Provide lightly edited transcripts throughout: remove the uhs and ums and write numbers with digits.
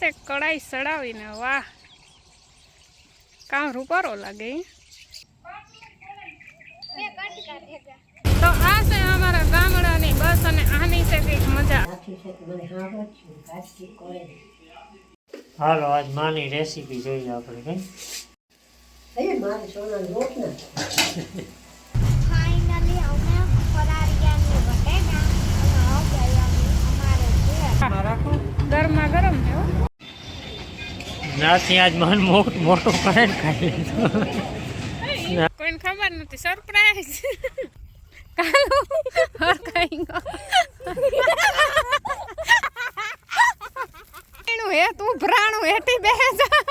છે કડાઈ સડાવીને વાહ કામ રૂપારો લાગે તો આ છે અમારા ગામડાની બસ અને આની છે કંઈક મજા હાલો આજ માની રેસીપી જોઈએ આપણે કઈ મારી સોનાની રોટ ને ફાઇનલી અમે ફરારિયાની બટેટા અને રાખો ગરમા ગરમ છે નાથી આજ મન મોટું પાન ખાઈ લીધું કોઈને ખબર નથી સરપ્રાઈઝ કાલો હર ખાઈ ગયો હે તું ભરાણું હેટી બેહે જા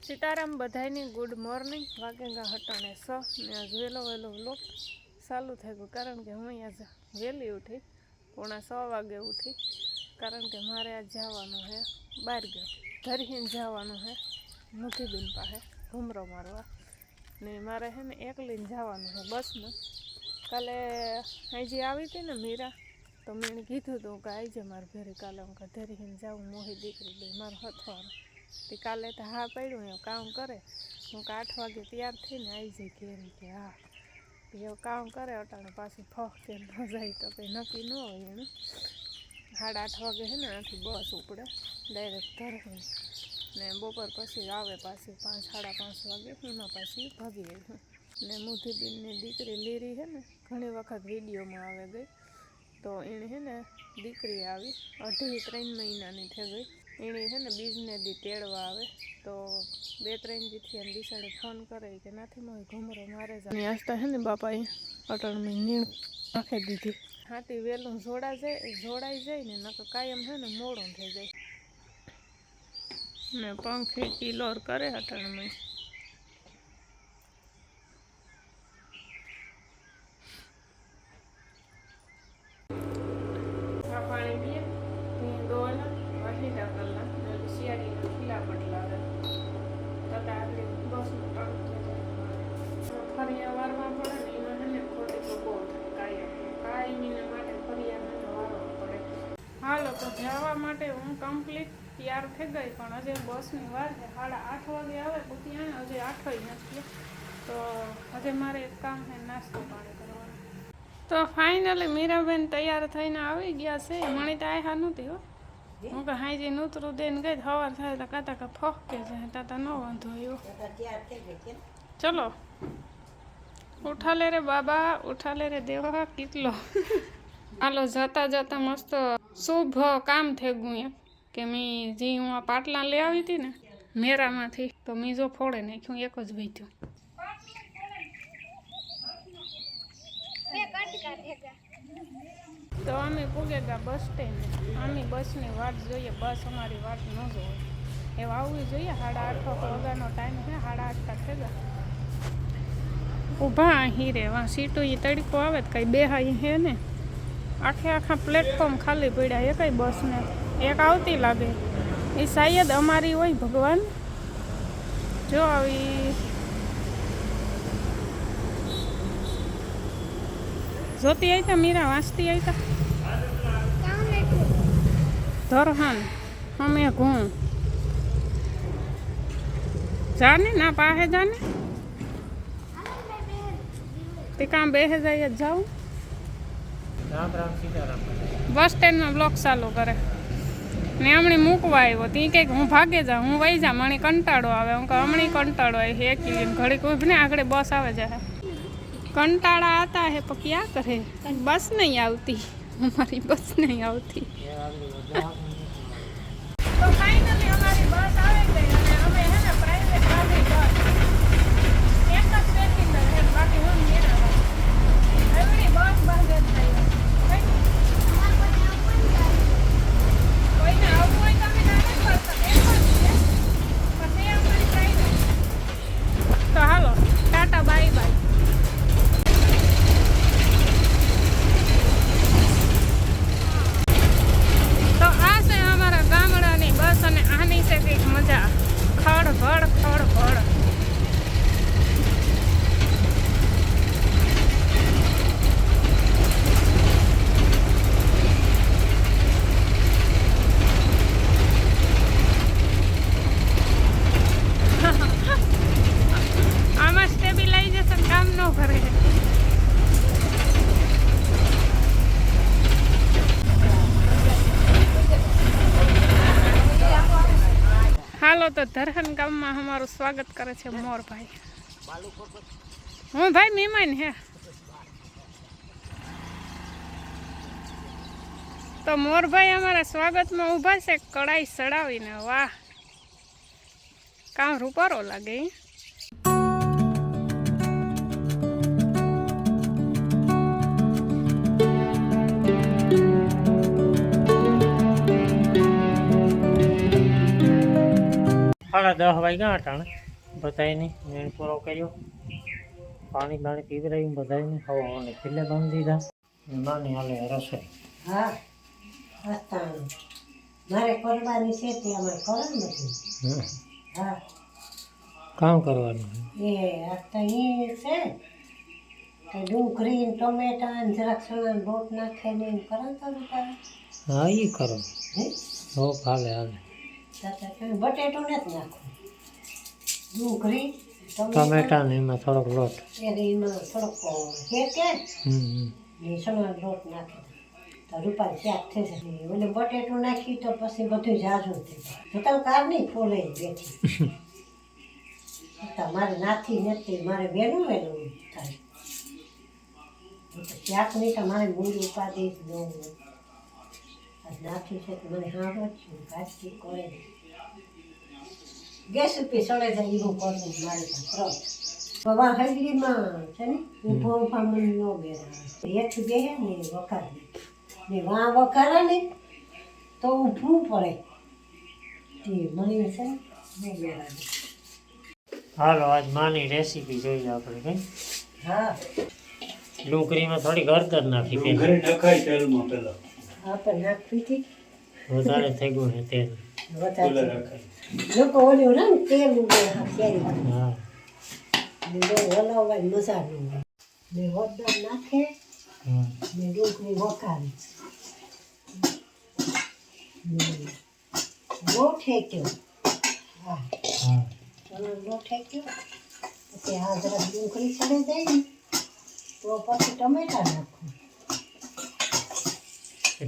સીતારામ બધાયની ગુડ મોર્નિંગ વાગેગા હટાણે 6 ને આજ વેલો વ્લોગ ચાલુ થઈ ગયો કારણ કે હું આજ વહેલી ઉઠી 6:15 વાગે ઉઠી કારણ કે મારે આજ જવાનું છે બહાર ગયો ધરીને જવાનું છે મુઠીબેન પાસે ઘૂમરો મારવા ને મારે છે ને એકલીને જવાનું છે બસમાં કાલે હજી આવી હતી ને મીરા તો મેં કીધું હતું કે આવી મારે ઘરે કાલે હું ધરીને જાઉં મોહી દીકરી બે મારો હથવારો તે કાલે તો હા પડ્યું એવું કામ કરે હું 8 વાગે તૈયાર થઈને આવી જાય ઘેરી કે હા એવું કામ કરે અટાણે પાછી ફોક કે ન જાય તો કંઈ નક્કી ન હોય એનું 8:30 વાગે છે ને આથી બસ ઉપડે ડાયરેક્ટ ધરીને ને બપોર પછી આવે પાછી 5-5:30 વાગે એમાં પાછી ભાગી ગઈ ને મુઠીબેનની દીકરી લીરી છે ને ઘણી વખત વિડીયોમાં આવે ગઈ તો એણે છે ને દીકરી આવી 2.5-3 મહિનાની થઈ ગઈ એણે છે ને બીજને દી તેડવા આવે તો 2-3 દીથી એમ દિશાડે ફોન કરે કે નાથી મોય ઘૂમરો મારે જાય આસ્તા છે ને બાપાએ અટણમાં નીણ નાખી દીધી હાથી વહેલું જોડાઈ જાય ને નકર કાયમ છે ને મોડું થઈ જાય ને પંખી કિલોર કરે અટણમાં હાલો તો જવા માટે હું કમ્પ્લીટ તૈયાર થઈ ગઈ પણ હજી બસની વાર છે 8:30 વાગે આવે તો ત્યાં હજી 8 નથી તો હજી મારે એક કામ છે નાસ્તો પાણી કરવાનો તો ફાઇનલી મીરાબેન તૈયાર થઈને આવી ગયા છે મણી તો આયા નહોતી હો હું કે હાજી નૂતરું દઈને ગઈ સવાર થાય તો કાતા ફોકે જાય તાતા ન વાંધો આવ્યો ચલો ઉઠા લે રે બાબા ઉઠા લે રે દેવા કેટલો હાલો જતા જતા મસ્ત શુભ કામ થઈ ગયું એમ કે મેં જે હું આ પાટલા લઈ આવી હતી ને મેરામાંથી તો મીજો ફોડે નાખ્યું એક જ વીત્યું તો અમે પૂગે ગયા બસ સ્ટેન્ડ અમે બસની વાટ જોઈએ બસ અમારી વાટ ન જોઈએ એવું આવવી જોઈએ 8:30 વાગ્યાનો ટાઈમ છે 8:30 થઈ ગયા ઊભા અહીં રે વાં સીટો એ તડકો આવે તો કંઈ બેહાઈ હે ને આખા પ્લેટફોર્મ ખાલી પડ્યા એ કઈ બસને એક આવતી લાગે એ શાયદ અમારી હોય ભગવાન જો આવી જોતી આવી તા મીરા વાંચતી આવી તા ધરહાન અમે ઘૂં જાને ના પાસે જાને તે કામ બેસે જાય જ જાઉં રામ રામ સીતારામ બસ સ્ટેન્ડમાં બ્લોક ચાલુ કરે ને હમણાં મૂકવા આવ્યો તી કંઈક હું ભાગે જા હું વહી જા મને કંટાળો આવે હું હમણાં કંટાળો આવે એક ઘડીક ઉભને આગળ બસ આવે જાય કંટાળા આતા હે પણ ક્યાં કરે બસ નહીં આવતી અમારી બસ નહીં આવતી તો ફાઇનલી અમારી બસ આવી ગઈ અને અમે હે ને પ્રાઇવેટ ગાડી બસ એક જ પેસેન્જર હે બાકી હું મેરા એવડી બસ ભાગે થઈ કોઈને આવું હોય તમે નાને કરશો એક જ છે પછી અમારી પ્રાઇવેટ તો હાલો ટાટા બાય બાય તો આ ચાલો તો ધરહન ગામમાં અમારું સ્વાગત કરે છે મોરભાઈ. હું ભાઈ મહેમાન હે તો મોરભાઈ અમારા સ્વાગતમાં ઊભા છે કડાઈ સડાવીને. વાહ, કામ રૂપારો લાગે. સાડા 10 વાગ્યા અટાણે બધાને મેણ પૂરો કર્યો, પાણી બાણી પીવડાવ્યું બધાને, હવાને ખીલે બાંધી દીધા. નાની હાલે રસોઈ. હા, અસ્તાનું મારે કરવાની છે તે અમારે કરો નથી. હા, કામ કરવાનું. એ આસ્તા એ છે કે ડુંગળી ને ટમેટા ને જરાક સણા લોટ નાખે ને એમ કરો તો રૂપારે. હા, એ કરો. હે હો, હાલે હાલે. બટેટું નથી નાખવું, ડુંગળી ટમેટા ને એમાં થોડોક લોટ. એને એમાં થોડોક શેકે ને સણા લોટ નાખી તો રૂપારી શાક થઈ જાય. એટલે બટેટું નાખી તો પછી બધું જાજુ થઈ જાય. તો તમે કાર નહીં ફોલે બેઠી. મારે નાથી નથી, મારે વહેલું વહેલું થાય. શાક નહીં તો મારે મૂળ ઉપાધિ જ ન હોય. નાખ્યું છે તો મને હારો જ છું, ઘાટકી કરે ગેસ ઉપર સળે જાય એવું કરવું મારે તો. પવા હજરીમાં છે ને ઊભો ઊભા મને ન બેરા હેઠ બેહે ને વખારે ને વાં વખારે ને તો ઊભું પડે તે મને છે ને બેરા. હાલો, આજ માની રેસીપી જોઈએ આપણે. કઈ હા, ડુંગળીમાં થોડી હળદર નાખી. નખાય તેલમાં પેલા આપણે નાખવી હતી વધારે થઈ ગયું છે તેલ. વધારે લોકો ઓલું ને તેલ ઉડે શેરી હા, હલાવવાની મજા ન હોય ને હળદર નાખે હા. ને ડુંગળી વખારે લોટ હેક્યો. હા, હા. લોટ હેક્યો પછી આ જરા ડુંગળી ચડે જાય ને તો પછી ટમેટા નાખું.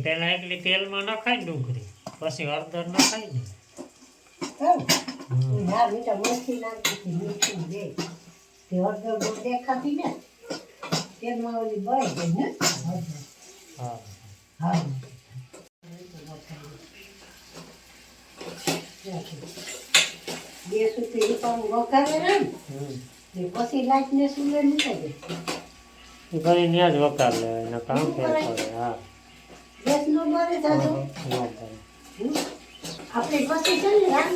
પેલા એકલી તેલમાં નખાય ને ડુંગળી, પછી હળદર નખાય ને. હા, મીઠા મોથી નાખી મીઠું દે તે હળદર બહુ દેખાતી ને તેલમાં ઓલી બળી ગઈ ને હળદર. હા, હા, બે સુધી રૂપાનું વઘારે ને ને પછી લાઈટને સુલે મૂકી દે. એ ઘણી ત્યાં જ વકાર લેવાય એના કામ ફેર પડે. હા, ગેસ નો બળે જાજો. ન કરે. આપણે પછી છે ને રામ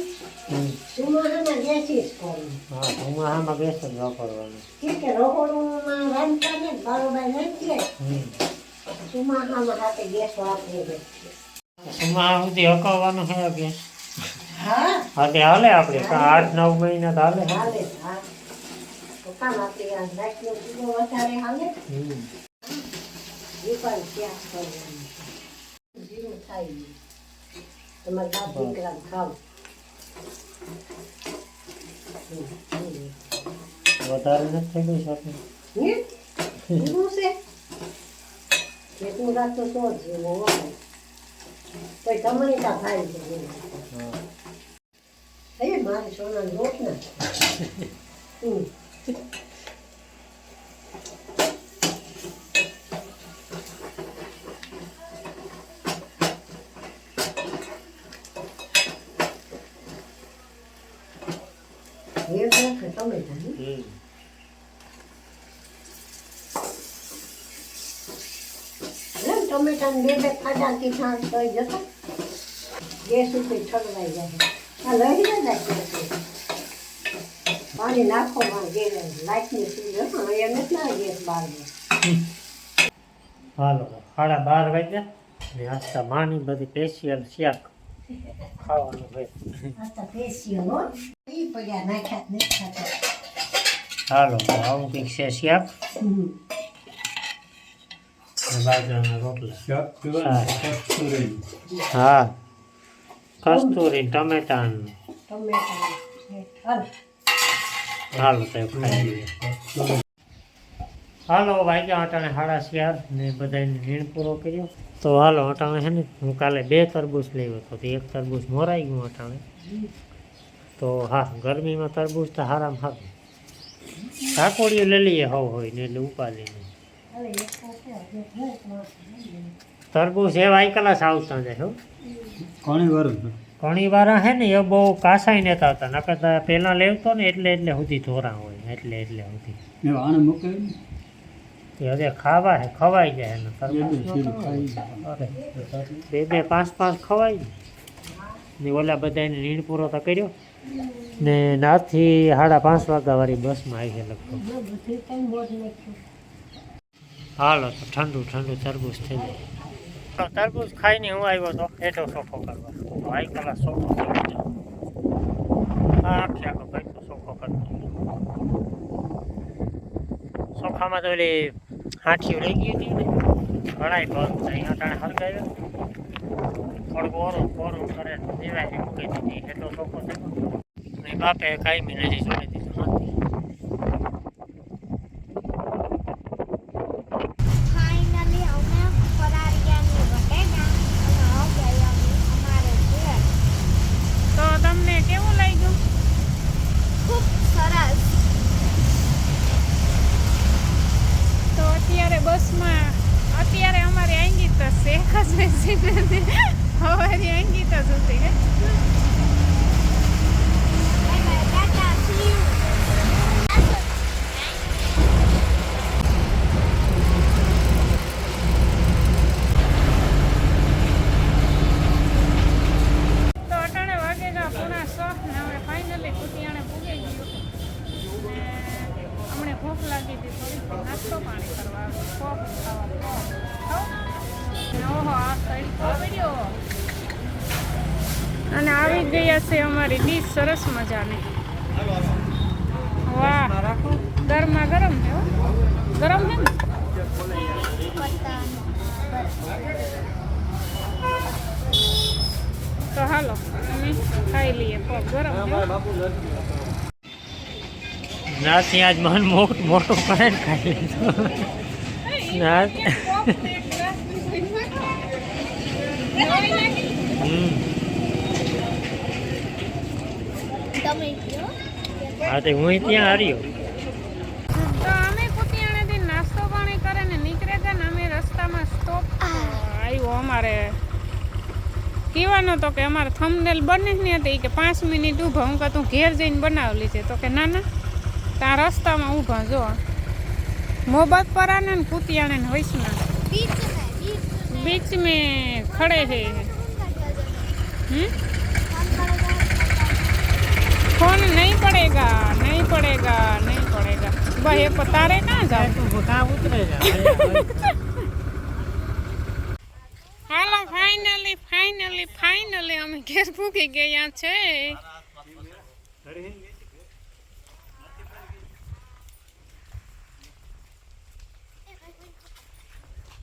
સુમાહાના ગેસ જ કરવું. હા, ઉમાહામાં ગેસ જ વાપરવાનો. કે રહોડુંમાં રાંધતા ને બારોબાર નાખીએ સુમાહામાં હાથે ગેસ વાપરીએ. ઉમાહા સુધી હકાવવાનું છે ગેસ. હા, હા, તે હાલે આપણે 8-9 મહિના તો હાલે. હાલે. હા, તો કામ આપણે આ રાતનો ચૂલો વધારે હાલે. દીપાલ ત્યાગ કરવાનું જીરું થાય નહીં. તમારે બાપ દીકરાને ખાવ. વધારે નથી થઈ ગઈ સાથે. જીરું છે એટલું રાત તો સો જેવો હોય તો તમારી તા થાય છે. હા, એ મારે સોના લોટ ના ટમેટા ને બે ખાડાથી છાંટ થઈ જતો ગેસ ઉપર ઠરવાઈ જાય. આ લઈ જાય પાણી નાખો લાઈટની સુવિધા એમ નથી ના ગેસ બહાર. હાલો, 12:30 વાગ્યા ને આસ્તા માની બધી સ્પેશિયલ શાક ખાવાનું હોય. આ તો ફેશિયલ હો એ પડ્યા નાખ્યા જ નથી ખાતા. હાલો, તો આવું કંઈક છે શાક ને બાજરાના રોટલા. હા, કસ્તુરી ટમેટા. ટમેટા હાલો, તો એ ખાઈ લઈએ. હાલો, વાગ્યા અટાણે 4:30 ને બધાને નીણ પૂરો કર્યો. તો હાલો, અટાણે છે ને હું કાલે 2 તરબૂચ લેવો હતો તો 1 તરબૂચ મોરાઈ ગયું અટાણે. તો હા ગરમીમાં તરબૂચ તો હારામાં હારું. કાકોડીઓ લઈ લઈએ હોય ને એટલે ઉપાડી નહીં. હવે એક પાસે હવે ઘર માસ તરબૂચ એવા આઈકલાસ આવતા જાય હો. ઘણી વાર ઘણી વાર હે ને એ બહુ કાસાઈ નતા આવતા નકર તો પહેલાં લેવતો ને એટલે સુધી ધોરા હોય એટલે સુધી આને મૂકે એ હવે ખાવા હે ખવાઈ જાય એનો તરબૂચ અરે 2-2 5-5 ખવાય ને ઓલા બધાને નીણ પૂરો તો કર્યો ને નાથી 5:30 વાગ્યાવાળી બસમાં આવી છે લગભગ. બધું કઈ મોજ નાખ્યું. હાલો તો ઠંડુ તરબૂચ થઈ જાય. તરબૂચ ખાઈને હું આવ્યો તો હેઠો ચોખ્ખો કરવા તો આઈ કલાક ચોખ્ખો આખો ભાઈ તો ચોખ્ખો કરતો. ચોખામાં તો ઓલી હાંઠીઓ લઈ ગઈ હતી ને ઘણાય બંધ અહીંયા ટાણે હલગાવ્યો થોડુંક ઓરું કરે દેવાય મૂકી દીધી હેઠો ચોખ્ખો થયો ને બાપે કાંઈ નથી જોડી દીધું. ફાઇનલી અમે ફરારિયાની બટેટા અને હવે અમે અમારે ઘેર. તો તમને કેવું લાગ્યું? ખૂબ સરસ. તો અત્યારે બસમાં અમારે આંગી તો શેખ જ બેસીને હવારી આંગી તો જોતી હે. Tata C you. તો અટાણે વાગેગા 6:30 ને હવે ફાઇનલી કુતિયાણે પૂગી ગયું ને અમને ભૂખ લાગી હતી થોડીક નાસ્તો પાણી કરવા પોપ ખાવા ઓહો આ તડકો પડ્યો અને આવી ગયા છે અમારી ડીશ સરસ મજાની. વાહ ગરમા ગરમ છે હો. ગરમ છે ને તો હાલો અમે ખાઈ લઈએ પોપ ગરમ છે. નાથી આજ મન મોટું કરે ને ખાઈ લીધું. ના તમે કયો હા તો હું ત્યાં હાર્યો. તો અમે કુતિયાણેથી નાસ્તો પાણી કરે ને નીકળ્યા હતા ને અમે રસ્તામાં સ્ટોપ આવ્યો અમારે કહેવાનો તો કે અમારે થંબનેલ બને જ નહીં હતી કે 5 મિનિટ ઊભા હું તું ઘેર જઈને બનાવેલી છે તો કે ના ત્યાં રસ્તામાં ઊભા જો મોહબ્બત પર આને ને કુતિયાણે ને વૈષ્ણા बीच में खड़े हैं. फोन नहीं पड़ेगा भाई पतारे कहाँ जाओ हालो फाइनली અમે ઘેર પૂગી ગયા છે.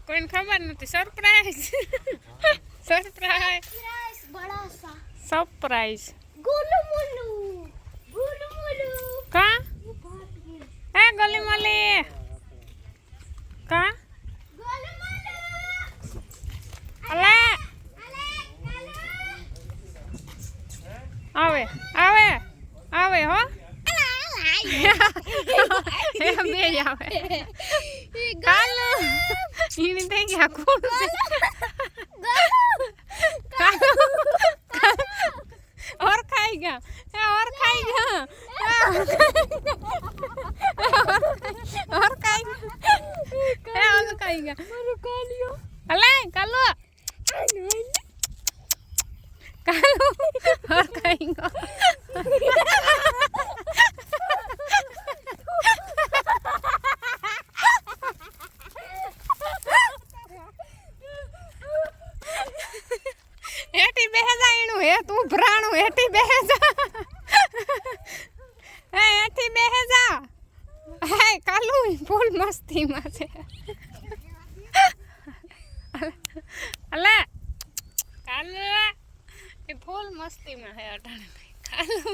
કોઈને ખબર નથી. સરપ્રાઈઝ बड़ा सा સરપ્રાઈઝ गोलू मोलू કા એ ગલી મલી કા गोलू मोलू અલે આવે હો બે આવે કાલો ઈની થઈ ગયા કોણ છે और खाएगा और खाएगा अले कालो और खाएगा हेटी बेहजा इणु हे तू भराणु हेटी बेहजा हे हेटी बेहजा हे कालू फूल मस्ती में छे अले कालू ये फूल मस्ती में है अटाणे कालू